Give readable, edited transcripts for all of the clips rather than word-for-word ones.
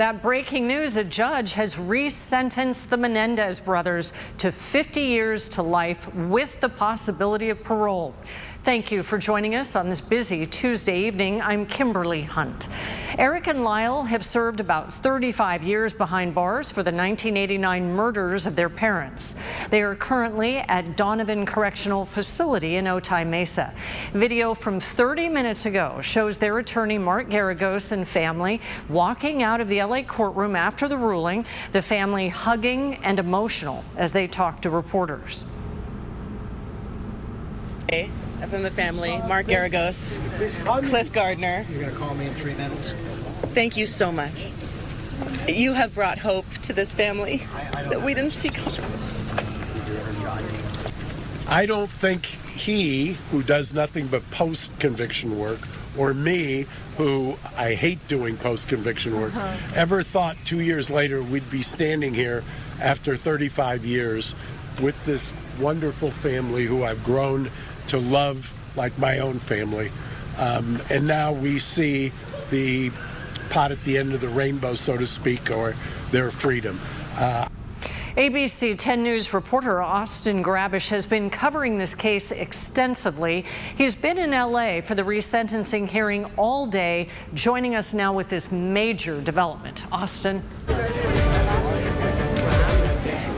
That breaking news, a judge has resentenced the Menendez brothers to 50 years to life with the possibility of parole. Thank you for joining us on this busy Tuesday evening. I'm Kimberly Hunt. Erik and Lyle have served about 35 years behind bars for the 1989 murders of their parents. They are currently at Donovan Correctional Facility in Otay Mesa. Video from 30 minutes ago shows their attorney Mark Garagos and family walking out of the LA courtroom after the ruling, the family hugging and emotional as they talk to reporters. Hey. From the family, Mark Garagos, Cliff Gardner. You're going to call me in 3 minutes? Thank you so much. You have brought hope to this family that we didn't see coming. I don't think he, who does nothing but post-conviction work, or me, who I hate doing post-conviction work, ever thought 2 years later we'd be standing here after 35 years with this wonderful family who I've grown to love like my own family. And now we see the pot at the end of the rainbow, so to speak, or their freedom. ABC 10 News reporter Austin Grabish has been covering this case extensively. He's been in LA for the resentencing hearing all day, joining us now with this major development. Austin.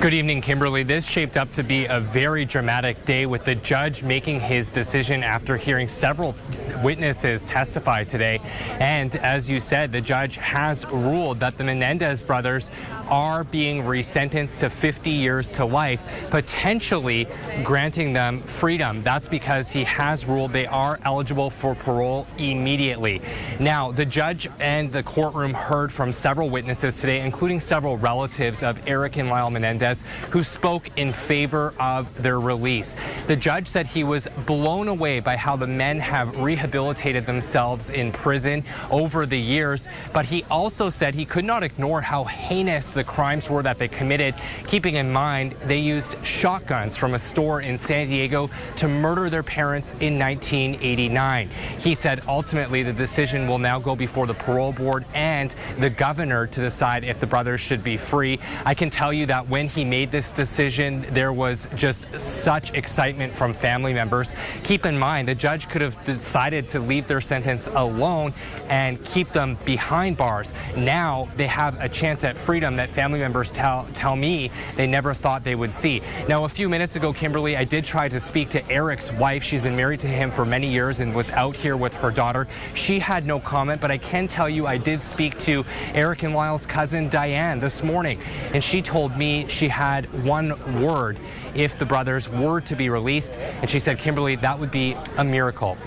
Good evening, Kimberly. This shaped up to be a very dramatic day with the judge making his decision after hearing several witnesses testify today. And as you said, the judge has ruled that the Menendez brothers are being resentenced to 50 years to life, potentially granting them freedom. That's because he has ruled they are eligible for parole immediately. Now, the judge and the courtroom heard from several witnesses today, including several relatives of Erik and Lyle Menendez, who spoke in favor of their release. The judge said he was blown away by how the men have rehabilitated themselves in prison over the years, but he also said he could not ignore how heinous the crimes were that they committed, keeping in mind they used shotguns from a store in San Diego to murder their parents in 1989. He said ultimately the decision will now go before the parole board and the governor to decide if the brothers should be free. I can tell you that when he made this decision, there was just such excitement from family members. Keep in mind, the judge could have decided to leave their sentence alone and keep them behind bars. Now they have a chance at freedom that family members tell me they never thought they would see. Now, a few minutes ago, Kimberly, I did try to speak to Erik's wife. She's been married to him for many years and was out here with her daughter. She had no comment, but I can tell you I did speak to Erik and Lyle's cousin Diane this morning, and she told me she had one word if the brothers were to be released, and she said, Kimberly, that would be a miracle.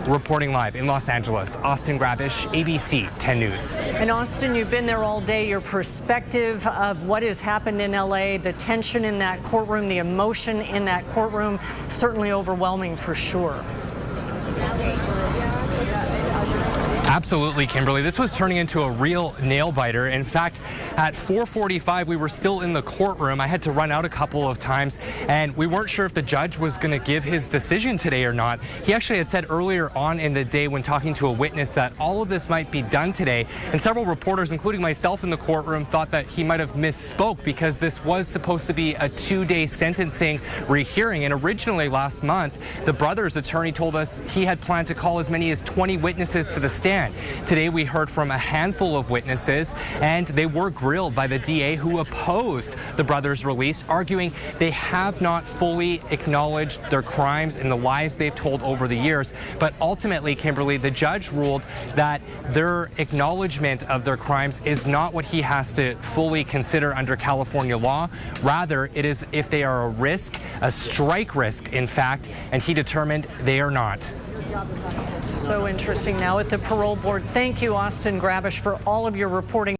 Reporting live in Los Angeles, Austin Grabish, ABC 10 News. And Austin, you've been there all day. Your perspective of what has happened in LA, the tension in that courtroom, the emotion in that courtroom, certainly overwhelming for sure. Absolutely, Kimberly. This was turning into a real nail-biter. In fact, at 4:45, we were still in the courtroom. I had to run out a couple of times, and we weren't sure if the judge was going to give his decision today or not. He actually had said earlier on in the day when talking to a witness that all of this might be done today, and several reporters, including myself in the courtroom, thought that he might have misspoke because this was supposed to be a 2-day sentencing rehearing. And originally last month, the brother's attorney told us he had planned to call as many as 20 witnesses to the stand. Today we heard from a handful of witnesses, and they were grilled by the DA who opposed the brothers' release, arguing they have not fully acknowledged their crimes and the lies they've told over the years. But ultimately, Kimberly, the judge ruled that their acknowledgement of their crimes is not what he has to fully consider under California law. Rather, it is if they are a risk, a strike risk, in fact, and he determined they are not. So interesting now at the parole board. Thank you, Austin Grabish, for all of your reporting.